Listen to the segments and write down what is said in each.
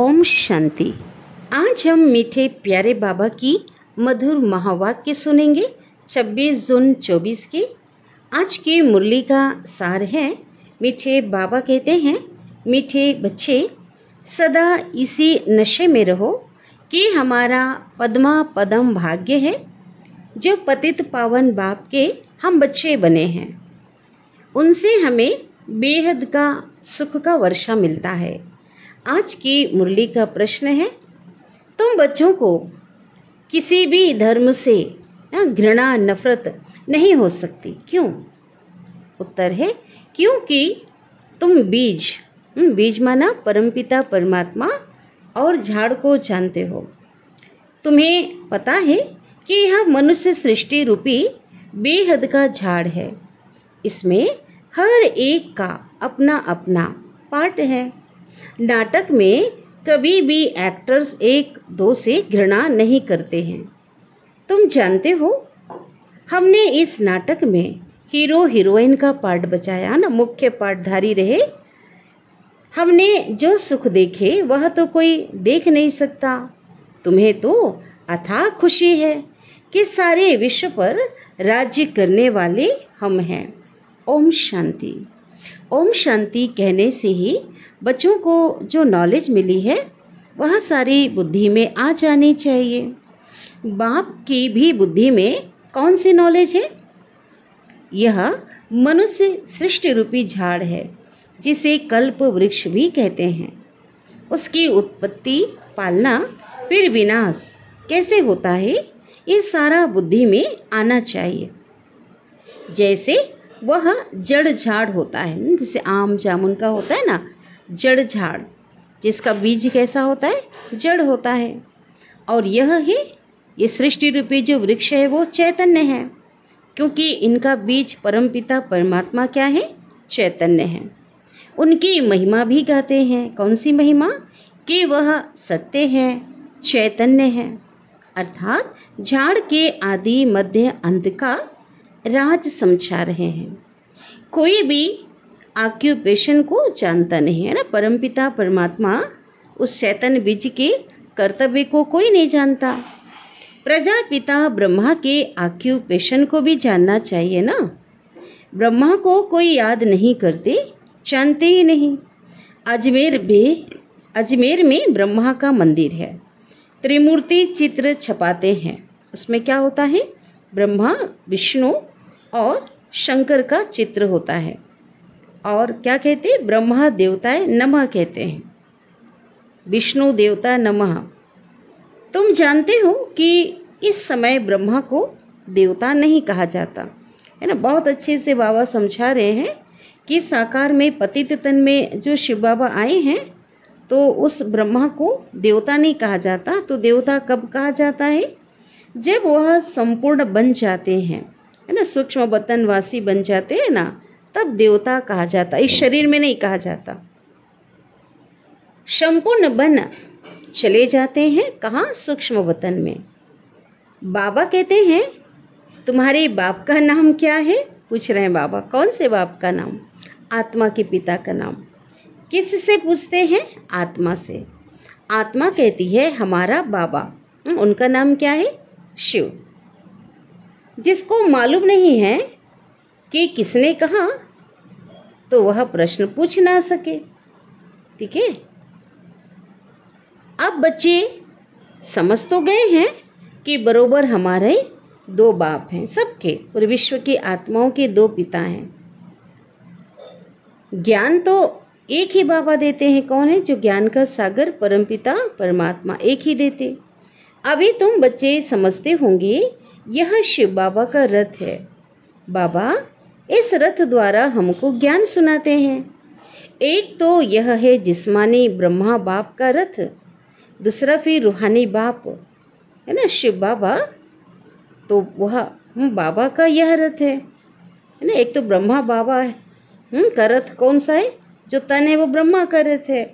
ओम शांति। आज हम मीठे प्यारे बाबा की मधुर महावाक्य सुनेंगे 26 जून 24 की। आज की मुरली का सार है, मीठे बाबा कहते हैं, मीठे बच्चे सदा इसी नशे में रहो कि हमारा पद्मा पदम भाग्य है जो पतित पावन बाप के हम बच्चे बने हैं। उनसे हमें बेहद का सुख का वर्षा मिलता है। आज की मुरली का प्रश्न है, तुम बच्चों को किसी भी धर्म से घृणा नफरत नहीं हो सकती, क्यों? उत्तर है, क्योंकि तुम बीज माना परमपिता परमात्मा और झाड़ को जानते हो। तुम्हें पता है कि यह मनुष्य सृष्टि रूपी बेहद का झाड़ है। इसमें हर एक का अपना अपना पार्ट है। नाटक में कभी भी एक्टर्स एक दो से घृणा नहीं करते हैं। तुम जानते हो, हमने इस नाटक में हीरो हीरोइन का पार्ट बचाया ना, मुख्य पार्टधारी रहे। हमने जो सुख देखे वह तो कोई देख नहीं सकता। तुम्हें तो अथाह खुशी है कि सारे विश्व पर राज्य करने वाले हम हैं। ओम शांति। ओम शांति कहने से ही बच्चों को जो नॉलेज मिली है वह सारी बुद्धि में आ जानी चाहिए। बाप की भी बुद्धि में कौन सी नॉलेज है? यह मनुष्य सृष्टि रूपी झाड़ है जिसे कल्प वृक्ष भी कहते हैं। उसकी उत्पत्ति, पालना, फिर विनाश कैसे होता है, ये सारा बुद्धि में आना चाहिए। जैसे वह जड़ झाड़ होता है, जैसे आम जामुन का होता है ना, जड़ झाड़, जिसका बीज कैसा होता है? जड़ होता है। और यह है, ये सृष्टि रूपी जो वृक्ष है वो चैतन्य है, क्योंकि इनका बीज परमपिता परमात्मा क्या है? चैतन्य है। उनकी महिमा भी गाते हैं। कौन सी महिमा? कि वह सत्य है, चैतन्य है, अर्थात झाड़ के आदि मध्य अंत का राज समझा रहे हैं। कोई भी ऑक्यूपेशन को जानता नहीं है ना। परमपिता परमात्मा उस चैतन्य बीज के कर्तव्य को कोई नहीं जानता। प्रजापिता ब्रह्मा के ऑक्यूपेशन को भी जानना चाहिए ना। ब्रह्मा को कोई याद नहीं करते, जानते ही नहीं। अजमेर में ब्रह्मा का मंदिर है। त्रिमूर्ति चित्र छपाते हैं। उसमें क्या होता है? ब्रह्मा, विष्णु और शंकर का चित्र होता है। और क्या कहते हैं? ब्रह्मा देवताय नमः कहते हैं, विष्णु देवता नमः। तुम जानते हो कि इस समय ब्रह्मा को देवता नहीं कहा जाता है ना। बहुत अच्छे से बाबा समझा रहे हैं कि साकार में पतित तन में जो शिव बाबा आए हैं, तो उस ब्रह्मा को देवता नहीं कहा जाता। तो देवता कब कहा जाता है? जब वह संपूर्ण बन जाते हैं, है ना, सूक्ष्म वतनवासी बन जाते हैं ना, तब देवता कहा जाता। इस शरीर में नहीं कहा जाता। संपूर्ण बन चले जाते हैं कहाँ? सूक्ष्म वतन में। बाबा कहते हैं, तुम्हारे बाप का नाम क्या है? पूछ रहे हैं बाबा। कौन से बाप का नाम? आत्मा के पिता का नाम। किससे पूछते हैं? आत्मा से। आत्मा कहती है हमारा बाबा। उनका नाम क्या है? शिव। जिसको मालूम नहीं है कि किसने कहा, तो वह प्रश्न पूछ ना सके। ठीक है। अब बच्चे समझ तो गए हैं कि बरोबर हमारे दो बाप हैं, सबके, पूरे विश्व की आत्माओं के दो पिता हैं। ज्ञान तो एक ही बाबा देते हैं। कौन है? जो ज्ञान का सागर परमपिता परमात्मा एक ही देते। अभी तुम बच्चे समझते होंगे, यह शिव बाबा का रथ है। बाबा इस रथ द्वारा हमको ज्ञान सुनाते हैं। एक तो यह है जिस्मानी ब्रह्मा बाप का रथ, दूसरा फिर रूहानी बाप है ना, शिव बाबा। तो वह बाबा का यह रथ है ना। एक तो ब्रह्मा बाबा का रथ कौन सा है? जो तन है वो ब्रह्मा का रथ है।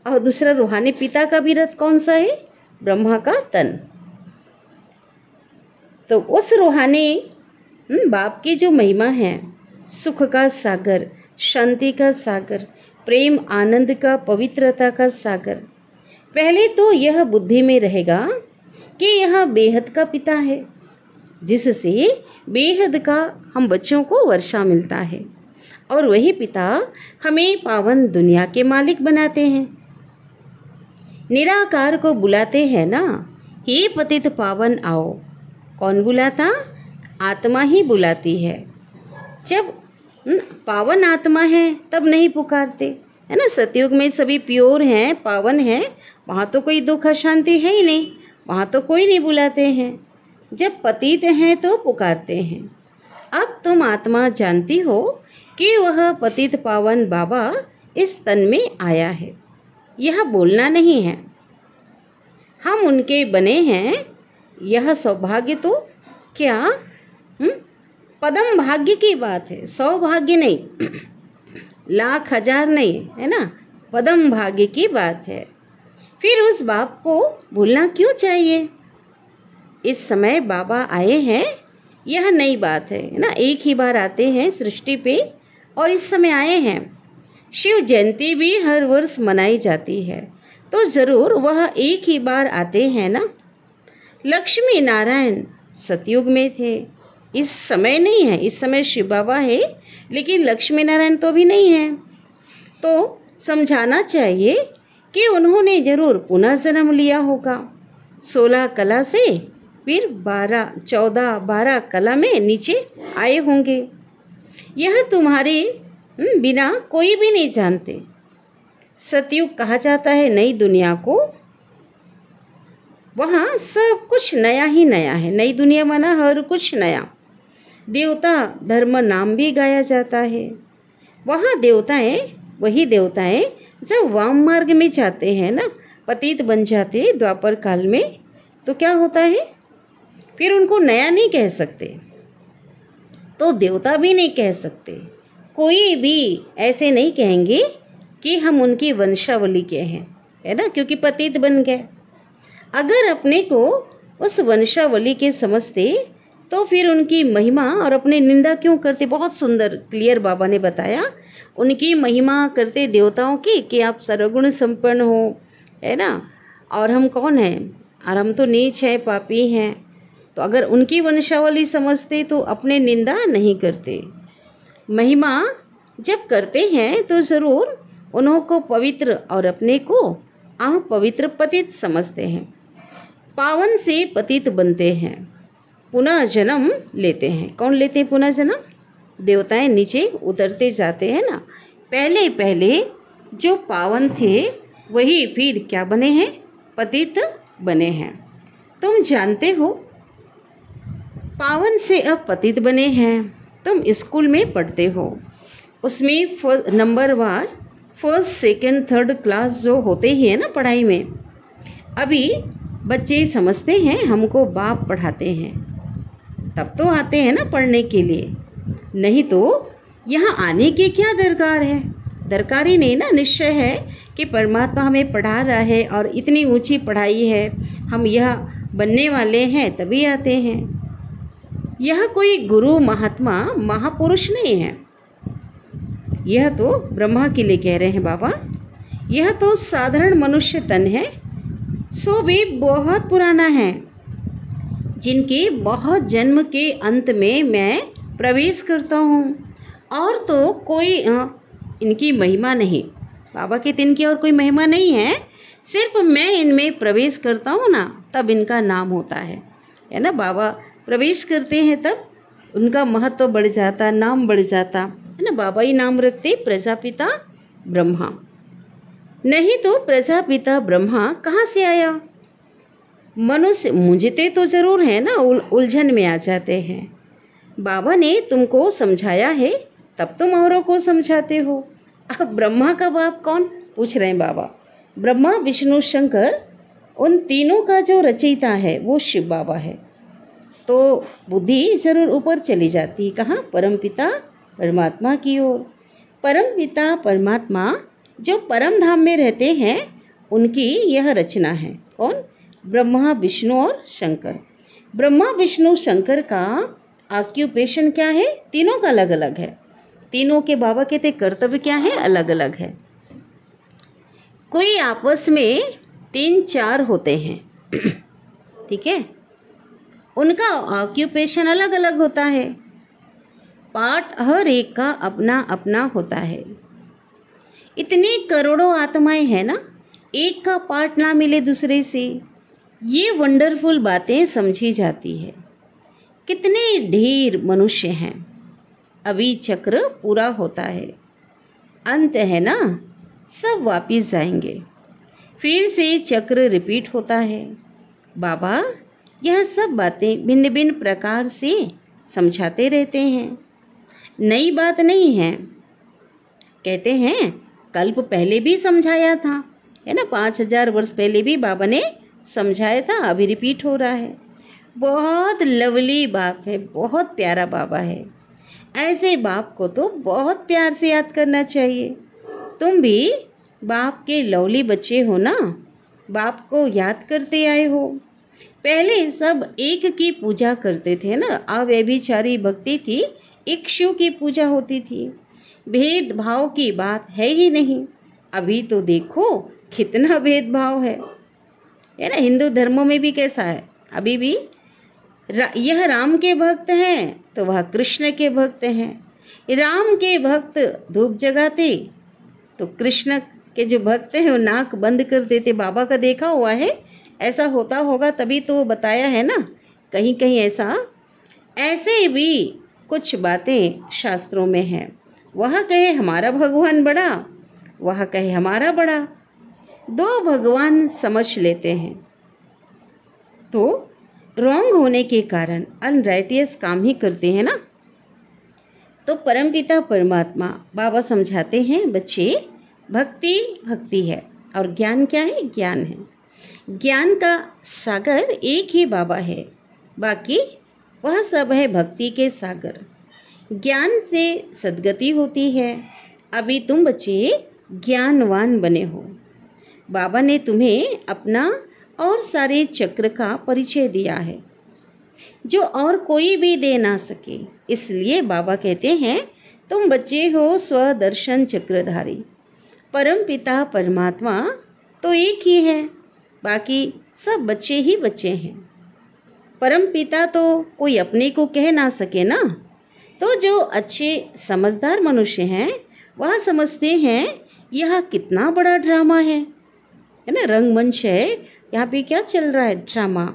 और दूसरा रूहानी पिता का भी रथ कौन सा है? ब्रह्मा का तन। तो उस रूहानी बाप की जो महिमा है, सुख का सागर, शांति का सागर, प्रेम आनंद का, पवित्रता का सागर, पहले तो यह बुद्धि में रहेगा कि यह बेहद का पिता है, जिससे बेहद का हम बच्चों को वर्षा मिलता है, और वही पिता हमें पावन दुनिया के मालिक बनाते हैं। निराकार को बुलाते हैं ना, हे पतित पावन आओ। कौन बुलाता? आत्मा ही बुलाती है। जब पावन आत्मा है तब नहीं पुकारते, है ना। सतयुग में सभी प्योर हैं, पावन हैं, वहाँ तो कोई दुख अशांति है ही नहीं, वहाँ तो कोई नहीं बुलाते हैं। जब पतित हैं तो पुकारते हैं। अब तुम आत्मा जानती हो कि वह पतित पावन बाबा इस तन में आया है। यह बोलना नहीं है, हम उनके बने हैं। यह सौभाग्य तो क्या पदम भाग्य की बात है, सौभाग्य नहीं, लाख हजार नहीं, है ना, पदम भाग्य की बात है। फिर उस बाप को भूलना क्यों चाहिए? इस समय बाबा आए हैं, यह नई बात है ना। एक ही बार आते हैं सृष्टि पे और इस समय आए हैं। शिव जयंती भी हर वर्ष मनाई जाती है, तो ज़रूर वह एक ही बार आते हैं ना। लक्ष्मी नारायण सतयुग में थे, इस समय नहीं है। इस समय शिव बाबा है, लेकिन लक्ष्मी नारायण तो भी नहीं है। तो समझाना चाहिए कि उन्होंने जरूर पुनः जन्म लिया होगा। 16 कला से फिर 12 कला में नीचे आए होंगे। यह तुम्हारे बिना कोई भी नहीं जानते। सतयुग कहा जाता है नई दुनिया को, वहाँ सब कुछ नया ही नया है। नई दुनिया माना हर कुछ नया। देवता धर्म नाम भी गाया जाता है। वहाँ देवताएं, वही देवताएं जब वाम मार्ग में जाते हैं ना, पतित बन जाते द्वापर काल में, तो क्या होता है? फिर उनको नया नहीं कह सकते, तो देवता भी नहीं कह सकते। कोई भी ऐसे नहीं कहेंगे कि हम उनकी वंशावली के हैं, है ना, क्योंकि पतित बन गए। अगर अपने को उस वंशावली के समझते तो फिर उनकी महिमा और अपनी निंदा क्यों करते? बहुत सुंदर क्लियर बाबा ने बताया। उनकी महिमा करते देवताओं की कि आप सर्वगुण संपन्न हो, है ना, और हम कौन हैं, और हम तो नीच हैं, पापी हैं। तो अगर उनकी वंशावली समझते तो अपने निंदा नहीं करते। महिमा जब करते हैं तो ज़रूर उन्हों को पवित्र और अपने को अपवित्र पतित समझते हैं। पावन से पतित बनते हैं, पुनः जन्म लेते हैं। कौन लेते हैं पुनः जन्म? देवताएं नीचे उतरते जाते हैं ना। पहले पहले जो पावन थे वही फिर क्या बने हैं? पतित बने हैं। तुम जानते हो पावन से अब पतित बने हैं। तुम स्कूल में पढ़ते हो, उसमें नंबर वार फर्स्ट सेकंड थर्ड क्लास जो होते ही है ना पढ़ाई में। अभी बच्चे समझते हैं हमको बाप पढ़ाते हैं, तब तो आते हैं ना पढ़ने के लिए, नहीं तो यहाँ आने की क्या दरकार है? दरकार ही नहीं ना। निश्चय है कि परमात्मा हमें पढ़ा रहा है और इतनी ऊंची पढ़ाई है, हम यह बनने वाले हैं, तभी आते हैं। यह कोई गुरु महात्मा महापुरुष नहीं है। यह तो ब्रह्मा के लिए कह रहे हैं बाबा। यह तो साधारण मनुष्य तन है, सो भी बहुत पुराना है, जिनके बहुत जन्म के अंत में मैं प्रवेश करता हूँ। और तो कोई इनकी महिमा नहीं, बाबा के दिन की और कोई महिमा नहीं है। सिर्फ मैं इनमें प्रवेश करता हूँ ना, तब इनका नाम होता है ना। बाबा प्रवेश करते हैं तब उनका महत्व बढ़ जाता, नाम बढ़ जाता है ना। बाबा ही नाम रखते प्रजापिता ब्रह्मा, नहीं तो प्रजापिता ब्रह्मा कहाँ से आया? मनुष्य मुझते तो जरूर है ना, उलझन में आ जाते हैं। बाबा ने तुमको समझाया है, तब तुम औरों को समझाते हो। अब ब्रह्मा का बाप कौन? पूछ रहे हैं बाबा। ब्रह्मा विष्णु शंकर, उन तीनों का जो रचयिता है वो शिव बाबा है। तो बुद्धि जरूर ऊपर चली जाती, कहाँ? परमपिता परमात्मा की ओर। परमपिता परमात्मा जो परम धाम में रहते हैं, उनकी यह रचना है। कौन? ब्रह्मा विष्णु और शंकर। ब्रह्मा विष्णु शंकर का ऑक्यूपेशन क्या है? तीनों का अलग अलग है। तीनों के बाबा कहते कर्तव्य क्या है? अलग अलग है। कोई आपस में 3-4 होते हैं। ठीक है, उनका ऑक्यूपेशन अलग अलग होता है। पार्ट हर एक का अपना अपना होता है। इतने करोड़ों आत्माएं हैं ना, एक का पार्ट ना मिले दूसरे से, ये वंडरफुल बातें समझी जाती है। कितने ढेर मनुष्य हैं, अभी चक्र पूरा होता है, अंत है ना, सब वापिस जाएंगे, फिर से चक्र रिपीट होता है। बाबा यह सब बातें भिन्न भिन्न प्रकार से समझाते रहते हैं, नई बात नहीं है। कहते हैं कल्प पहले भी समझाया था, है ना, 5000 वर्ष पहले भी बाबा ने समझाया था, अभी रिपीट हो रहा है। बहुत लवली बाप है, बहुत प्यारा बाबा है। ऐसे बाप को तो बहुत प्यार से याद करना चाहिए। तुम भी बाप के लवली बच्चे हो ना, बाप को याद करते आए हो। पहले सब एक की पूजा करते थे ना, अव्यभिचारी भक्ति थी, इक्षु की पूजा होती थी, भेदभाव की बात है ही नहीं। अभी तो देखो कितना भेदभाव है ना। हिंदू धर्मों में भी कैसा है, अभी भी यह राम के भक्त हैं तो वह कृष्ण के भक्त हैं। राम के भक्त धूप जगाते तो कृष्ण के जो भक्त हैं वो नाक बंद कर देते। बाबा का देखा हुआ है, ऐसा होता होगा तभी तो बताया है ना, कहीं कहीं ऐसे भी कुछ बातें शास्त्रों में हैं। वह कहे हमारा भगवान बड़ा, वह कहे हमारा बड़ा, दो भगवान समझ लेते हैं तो रॉन्ग होने के कारण अनराइटियस काम ही करते हैं ना। तो परमपिता परमात्मा बाबा समझाते हैं, बच्चे भक्ति भक्ति है और ज्ञान क्या है, ज्ञान है। ज्ञान का सागर एक ही बाबा है, बाकी वह सब है भक्ति के सागर। ज्ञान से सद्गति होती है। अभी तुम बच्चे ज्ञानवान बने हो। बाबा ने तुम्हें अपना और सारे चक्र का परिचय दिया है जो और कोई भी दे ना सके। इसलिए बाबा कहते हैं तुम बच्चे हो स्वदर्शन चक्रधारी। परम पिता परमात्मा तो एक ही है, बाकी सब बच्चे ही बच्चे हैं। परम पिता तो कोई अपने को कह ना सके ना। तो जो अच्छे समझदार मनुष्य हैं वह समझते हैं यह कितना बड़ा ड्रामा है ना, रंगमंच है, यहाँ पे क्या चल रहा है, ड्रामा।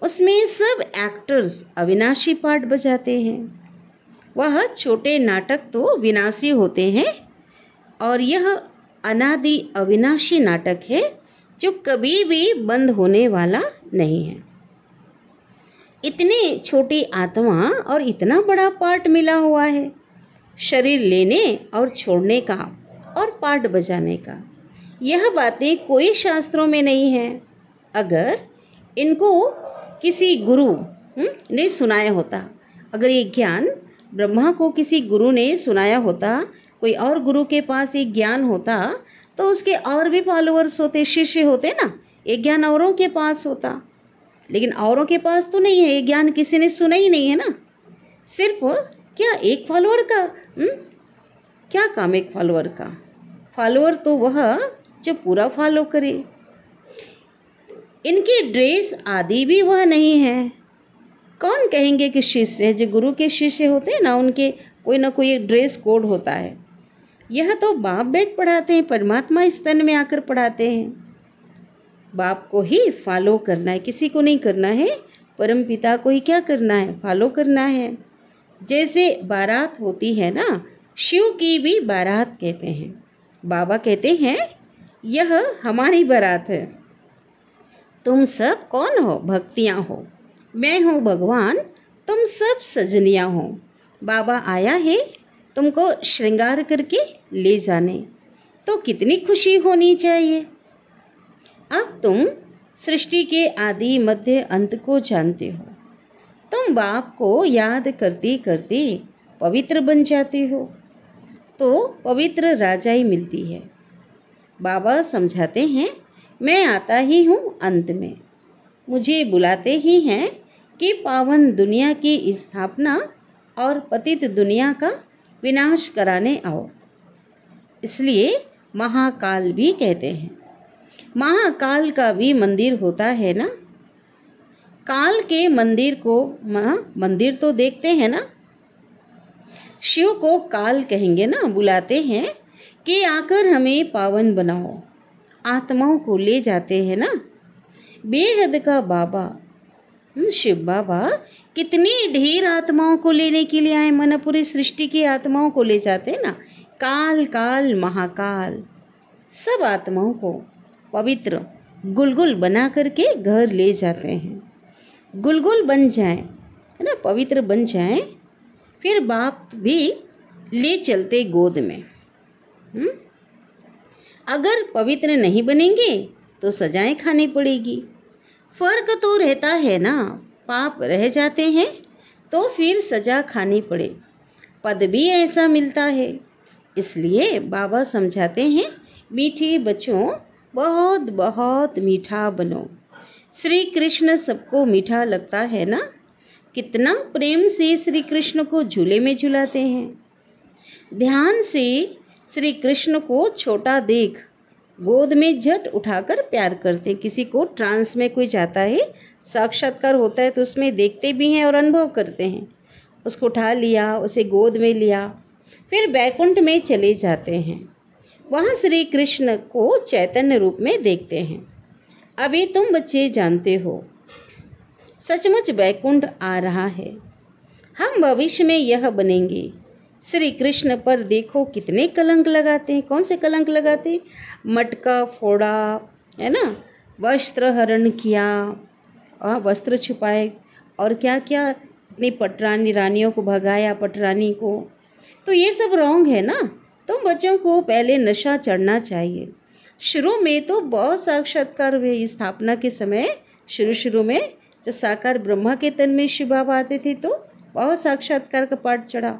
उसमें सब एक्टर्स अविनाशी पार्ट बजाते हैं। वह छोटे नाटक तो विनाशी होते हैं और यह अनादि अविनाशी नाटक है जो कभी भी बंद होने वाला नहीं है। इतने छोटी आत्मा और इतना बड़ा पार्ट मिला हुआ है, शरीर लेने और छोड़ने का और पार्ट बजाने का। यह बातें कोई शास्त्रों में नहीं है। अगर इनको किसी गुरु ने सुनाया होता, अगर ये ज्ञान ब्रह्मा को किसी गुरु ने सुनाया होता, कोई और गुरु के पास ये ज्ञान होता तो उसके और भी फॉलोअर्स होते, शिष्य होते ना, ये ज्ञान औरों के पास होता। लेकिन औरों के पास तो नहीं है, ये ज्ञान किसी ने सुना ही नहीं है ना। सिर्फ क्या एक फॉलोअर का क्या काम, एक फॉलोअर का। फॉलोअर तो वह जो पूरा फॉलो करे। इनकी ड्रेस आदि भी वह नहीं है। कौन कहेंगे कि शिष्य है, जो गुरु के शिष्य होते हैं ना, उनके कोई ना कोई ड्रेस कोड होता है। यह तो बाप बेट पढ़ाते हैं, परमात्मा स्तन में आकर पढ़ाते हैं। बाप को ही फॉलो करना है, किसी को नहीं करना है। परम पिता को ही क्या करना है, फॉलो करना है। जैसे बारात होती है ना, शिव की भी बारात कहते हैं। बाबा कहते हैं यह हमारी बारात है। तुम सब कौन हो, भक्तियाँ हो। मैं हूँ भगवान, तुम सब सजनियाँ हो। बाबा आया है तुमको श्रृंगार करके ले जाने, तो कितनी खुशी होनी चाहिए। अब तुम सृष्टि के आदि मध्य अंत को जानते हो। तुम बाप को याद करते करते पवित्र बन जाते हो, तो पवित्र राजाई मिलती है। बाबा समझाते हैं मैं आता ही हूँ अंत में, मुझे बुलाते ही हैं कि पावन दुनिया की स्थापना और पतित दुनिया का विनाश कराने आओ। इसलिए महाकाल भी कहते हैं। महाकाल का भी मंदिर होता है ना। काल के मंदिर को मंदिर तो देखते हैं ना। शिव को काल कहेंगे ना, बुलाते हैं कि आकर हमें पावन बनाओ, आत्माओं को ले जाते हैं ना। बेहद का बाबा शिव बाबा कितनी ढेर आत्माओं को लेने के लिए आए, मन पूरी सृष्टि की आत्माओं को ले जाते हैं ना। काल काल महाकाल सब आत्माओं को पवित्र गुलगुल बना करके घर ले जाते हैं। गुलगुल बन जाए है ना, पवित्र बन जाए, फिर बाप भी ले चलते गोद में। अगर पवित्र नहीं बनेंगे तो सजाएं खानी पड़ेगी। फर्क तो रहता है ना, पाप रह जाते हैं तो फिर सजा खानी पड़े, पद भी ऐसा मिलता है। इसलिए बाबा समझाते हैं, मीठे बच्चों बहुत बहुत मीठा बनो। श्री कृष्ण सबको मीठा लगता है ना। कितना प्रेम से श्री कृष्ण को झूले में झुलाते हैं। ध्यान से श्री कृष्ण को छोटा देख गोद में झट उठाकर प्यार करते। किसी को ट्रांस में कोई जाता है, साक्षात्कार होता है तो उसमें देखते भी हैं और अनुभव करते हैं। उसको उठा लिया, उसे गोद में लिया, फिर बैकुंठ में चले जाते हैं। वहाँ श्री कृष्ण को चैतन्य रूप में देखते हैं। अभी तुम बच्चे जानते हो सचमुच बैकुंठ आ रहा है। हम भविष्य में यह बनेंगे। श्री कृष्ण पर देखो कितने कलंक लगाते हैं। कौन से कलंक लगाते हैं? मटका फोड़ा है ना, वस्त्र हरण किया और वस्त्र छुपाए, और क्या क्या इतनी पटरानी रानियों को भगाया, पटरानी को। तो ये सब रॉन्ग है ना। तुम बच्चों को पहले नशा चढ़ना चाहिए। शुरू में तो बहुत साक्षात्कार हुए। स्थापना के समय शुरू में जब साकार ब्रह्मा के तन में शिव बाबा आते थे तो बहुत साक्षात्कार का पाठ चढ़ा।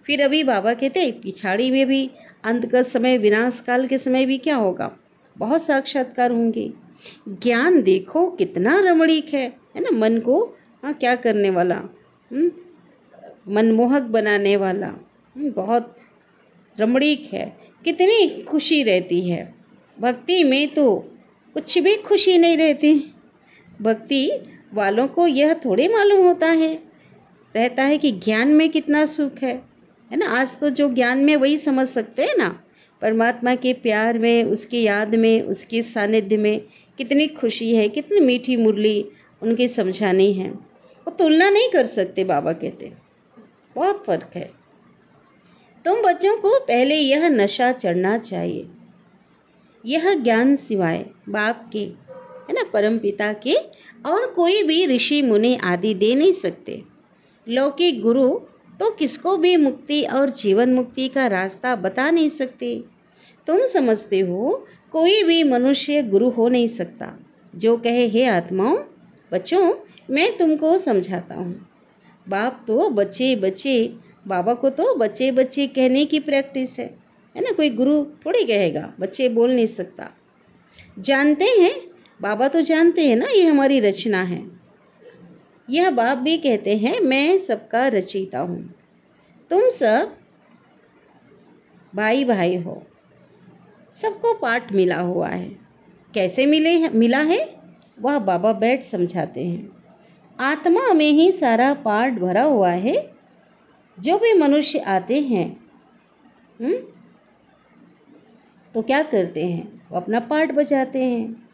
फिर अभी बाबा कहते पिछाड़ी में भी अंत का समय, विनाश काल के समय भी क्या होगा, बहुत साक्षात्कार होंगे। ज्ञान देखो कितना रमणीक है ना। मन को क्या करने वाला, मनमोहक बनाने वाला, बहुत रमणीक है। कितनी खुशी रहती है। भक्ति में तो कुछ भी खुशी नहीं रहती। भक्ति वालों को यह थोड़े मालूम होता है रहता है कि ज्ञान में कितना सुख है ना। आज तो जो ज्ञान में वही समझ सकते हैं ना, परमात्मा के प्यार में, उसकी याद में, उसके सानिध्य में कितनी खुशी है, कितनी मीठी मुरली उनके समझानी है। वो तुलना नहीं कर सकते। बाबा कहते बहुत फर्क है। तुम बच्चों को पहले यह नशा चढ़ना चाहिए। यह ज्ञान सिवाय बाप के है ना, परम पिता के और कोई भी ऋषि मुनि आदि दे नहीं सकते। लौकिक गुरु तो किसको भी मुक्ति और जीवन मुक्ति का रास्ता बता नहीं सकते। तुम समझते हो कोई भी मनुष्य गुरु हो नहीं सकता। जो कहे हे आत्माओं, बच्चों मैं तुमको समझाता हूँ। बाप तो बच्चे बच्चे, बाबा को तो बच्चे बच्चे कहने की प्रैक्टिस है ना। कोई गुरु थोड़ी कहेगा, बच्चे बोल नहीं सकता। जानते हैं, बाबा तो जानते हैं ना ये हमारी रचना है। यह बाप भी कहते हैं मैं सबका रचयिता हूँ। तुम सब भाई भाई हो, सबको पाठ मिला हुआ है। कैसे मिला है वह बाबा बैठ समझाते हैं। आत्मा में ही सारा पाठ भरा हुआ है। जो भी मनुष्य आते हैं तो क्या करते हैं, वो अपना पाठ बजाते हैं।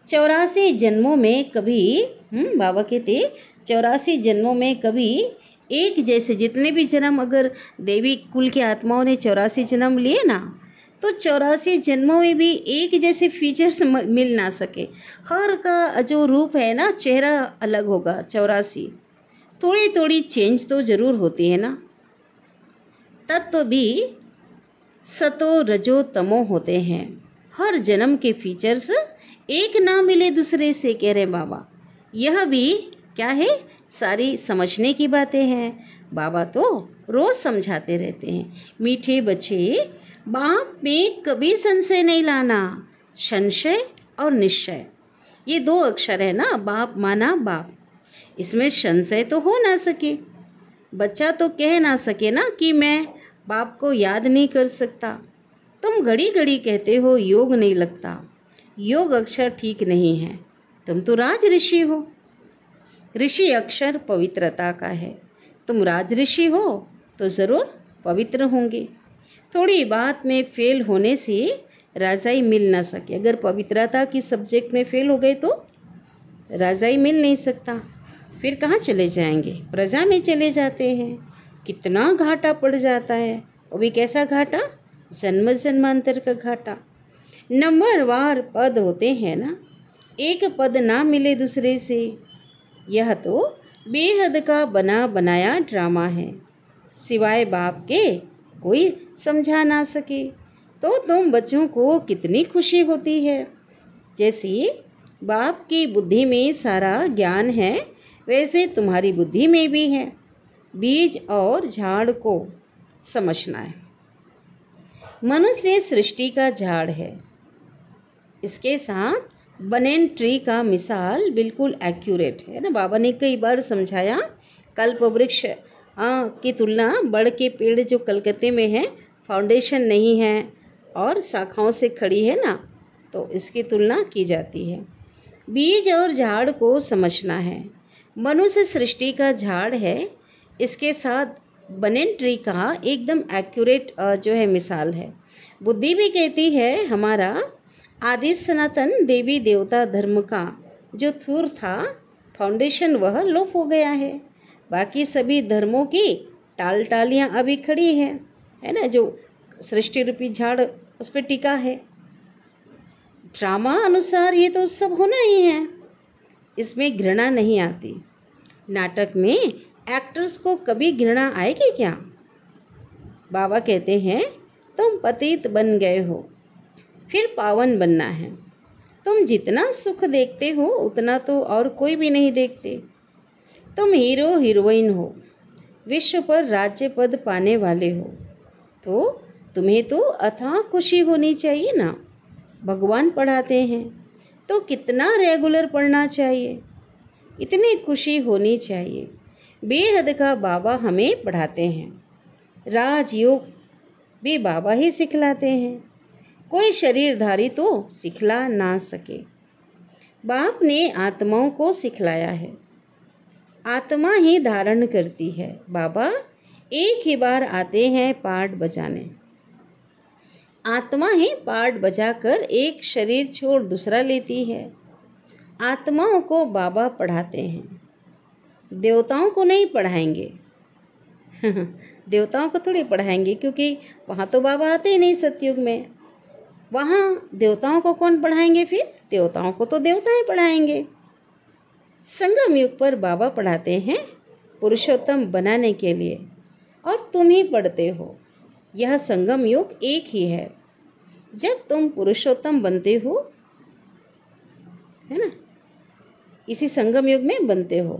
84 जन्मों में कभी बाबा कहते 84 जन्मों में कभी एक जैसे, जितने भी जन्म अगर देवी कुल के आत्माओं ने 84 जन्म लिए ना, तो 84 जन्मों में भी एक जैसे फीचर्स मिल ना सके। हर का जो रूप है ना, चेहरा अलग होगा। 84 थोड़ी थोड़ी चेंज तो जरूर होती है ना। तत्व भी सतो रजो तमो होते हैं। हर जन्म के फीचर्स एक ना मिले दूसरे से, कह रहे बाबा। यह भी क्या है, सारी समझने की बातें हैं। बाबा तो रोज समझाते रहते हैं, मीठे बच्चे बाप में कभी संशय नहीं लाना। संशय और निश्चय ये 2 अक्षर है ना, बाप माना बाप। इसमें संशय तो हो ना सके। बच्चा तो कह ना सके ना कि मैं बाप को याद नहीं कर सकता। तुम घड़ी घड़ी कहते हो योग नहीं लगता। योग अक्षर ठीक नहीं है। तुम तो राज ऋषि हो। ऋषि अक्षर पवित्रता का है। तुम राज ऋषि हो तो ज़रूर पवित्र होंगे। थोड़ी बात में फेल होने से राजाई मिल ना सके। अगर पवित्रता की सब्जेक्ट में फेल हो गए तो राजाई मिल नहीं सकता। फिर कहाँ चले जाएंगे? प्रजा में चले जाते हैं। कितना घाटा पड़ जाता है। वो भी कैसा घाटा? जन्म जन्मांतर का घाटा। नंबरवार पद होते हैं ना, एक पद ना मिले दूसरे से। यह तो बेहद का बना बनाया ड्रामा है। सिवाय बाप के कोई समझा ना सके तो तुम बच्चों को कितनी खुशी होती है। जैसे बाप की बुद्धि में सारा ज्ञान है, वैसे तुम्हारी बुद्धि में भी है। बीज और झाड़ को समझना है। मनुष्य सृष्टि का झाड़ है। इसके साथ बनेन ट्री का मिसाल बिल्कुल एक्यूरेट है ना। बाबा ने कई बार समझाया, कल्प वृक्ष की तुलना बड़ के पेड़ जो कलकत्ते में है, फाउंडेशन नहीं है और शाखाओं से खड़ी है ना, तो इसकी तुलना की जाती है। बीज और झाड़ को समझना है। मनुष्य सृष्टि का झाड़ है। इसके साथ बनेन ट्री का एकदम एक्यूरेट जो है मिसाल है। बुद्धि भी कहती है हमारा आदि सनातन देवी देवता धर्म का जो थूर था, फाउंडेशन, वह लोप हो गया है। बाकी सभी धर्मों की टाल टालियाँ अभी खड़ी है ना। जो सृष्टि रूपी झाड़ उस पर टिका है। ड्रामा अनुसार ये तो सब होना ही है। इसमें घृणा नहीं आती। नाटक में एक्टर्स को कभी घृणा आएगी क्या? बाबा कहते हैं तुम पतित बन गए हो, फिर पावन बनना है। तुम जितना सुख देखते हो उतना तो और कोई भी नहीं देखते। तुम हीरो हीरोइन हो, विश्व पर राज्य पद पाने वाले हो, तो तुम्हें तो अथाह खुशी होनी चाहिए ना। भगवान पढ़ाते हैं तो कितना रेगुलर पढ़ना चाहिए, इतनी खुशी होनी चाहिए। बेहद का बाबा हमें पढ़ाते हैं। राजयोग भी बाबा ही सिखलाते हैं। कोई शरीरधारी तो सिखला ना सके। बाप ने आत्माओं को सिखलाया है। आत्मा ही धारण करती है। बाबा एक ही बार आते हैं पाठ बजाने। आत्मा ही पाठ बजाकर एक शरीर छोड़ दूसरा लेती है। आत्माओं को बाबा पढ़ाते हैं, देवताओं को नहीं पढ़ाएंगे। देवताओं को थोड़ी पढ़ाएंगे, क्योंकि वहाँ तो बाबा आते ही नहीं सतयुग में। वहाँ देवताओं को कौन पढ़ाएंगे? फिर देवताओं को तो देवता ही पढ़ाएंगे। संगम युग पर बाबा पढ़ाते हैं पुरुषोत्तम बनाने के लिए, और तुम ही पढ़ते हो। यह संगम युग एक ही है जब तुम पुरुषोत्तम बनते हो, है ना। इसी संगम युग में बनते हो।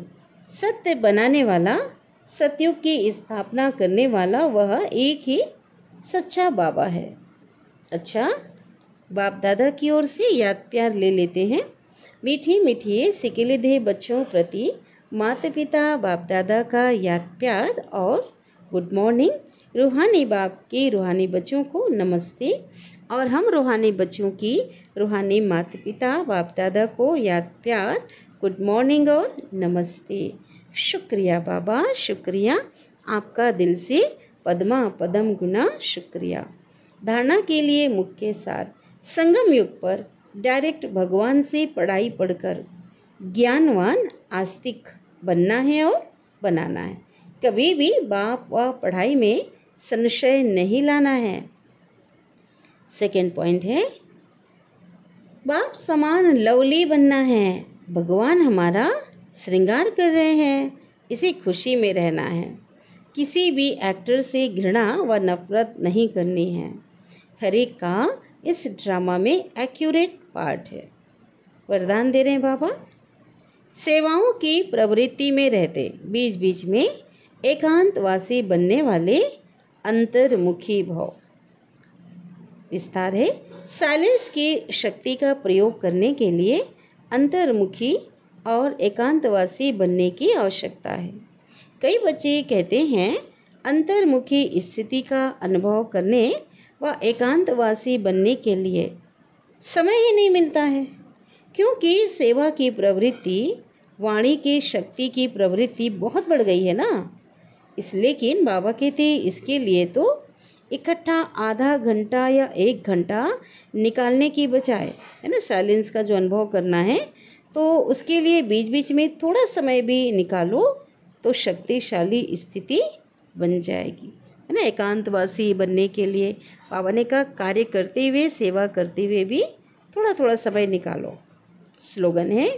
सत्य बनाने वाला, सतयुग की स्थापना करने वाला, वह एक ही सच्चा बाबा है। अच्छा, बाप दादा की ओर से याद प्यार ले लेते हैं। मीठी मीठी सिकिलिधे बच्चों प्रति माता पिता बाप दादा का याद प्यार और गुड मॉर्निंग। रूहानी बाप के रूहानी बच्चों को नमस्ते, और हम रूहानी बच्चों की रूहानी माता पिता बाप दादा को याद प्यार, गुड मॉर्निंग और नमस्ते। शुक्रिया बाबा, शुक्रिया आपका दिल से पद्मा पदम गुना शुक्रिया। धारणा के लिए मुख्य सार, संगम युग पर डायरेक्ट भगवान से पढ़ाई पढ़कर ज्ञानवान आस्तिक बनना है और बनाना है। कभी भी बाप व पढ़ाई में संशय नहीं लाना है। सेकंड पॉइंट है, बाप समान लवली बनना है। भगवान हमारा श्रृंगार कर रहे हैं, इसी खुशी में रहना है। किसी भी एक्टर से घृणा व नफरत नहीं करनी है। हर एक का इस ड्रामा में एक्यूरेट पार्ट है। वरदान दे रहे हैं बाबा। सेवाओं की प्रवृत्ति में रहते बीच बीच में एकांतवासी बनने वाले अंतर्मुखी भव। विस्तार है, साइलेंस की शक्ति का प्रयोग करने के लिए अंतर्मुखी और एकांतवासी बनने की आवश्यकता है। कई बच्चे कहते हैं अंतर्मुखी स्थिति का अनुभव करने व एकांतवासी बनने के लिए समय ही नहीं मिलता है, क्योंकि सेवा की प्रवृत्ति, वाणी की शक्ति की प्रवृत्ति बहुत बढ़ गई है ना। लेकिन बाबा कहते इसके लिए तो इकट्ठा आधा घंटा या 1 घंटा निकालने की बजाय, है ना, साइलेंस का जो अनुभव करना है, तो उसके लिए बीच बीच में थोड़ा समय भी निकालो तो शक्तिशाली स्थिति बन जाएगी, है ना। एकांतवासी बनने के लिए बाबा ने कहा कार्य करते हुए, सेवा करते हुए भी थोड़ा थोड़ा समय निकालो। स्लोगन है,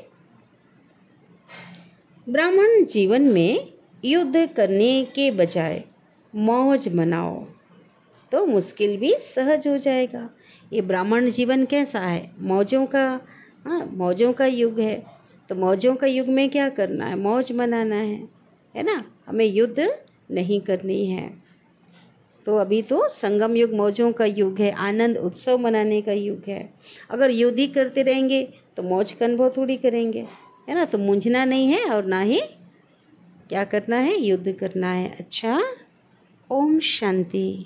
ब्राह्मण जीवन में युद्ध करने के बजाय मौज मनाओ तो मुश्किल भी सहज हो जाएगा। ये ब्राह्मण जीवन कैसा है? मौजों का, हाँ, मौजों का युग है। तो मौजों का युग में क्या करना है? मौज मनाना है ना। हमें युद्ध नहीं करनी है। तो अभी तो संगम युग, मौजों का युग है, आनंद उत्सव मनाने का युग है। अगर युद्ध ही करते रहेंगे तो मौज का अनुभव थोड़ी करेंगे, है ना। तो मूंझना नहीं है और ना ही क्या करना है, युद्ध करना है। अच्छा, ओम शांति।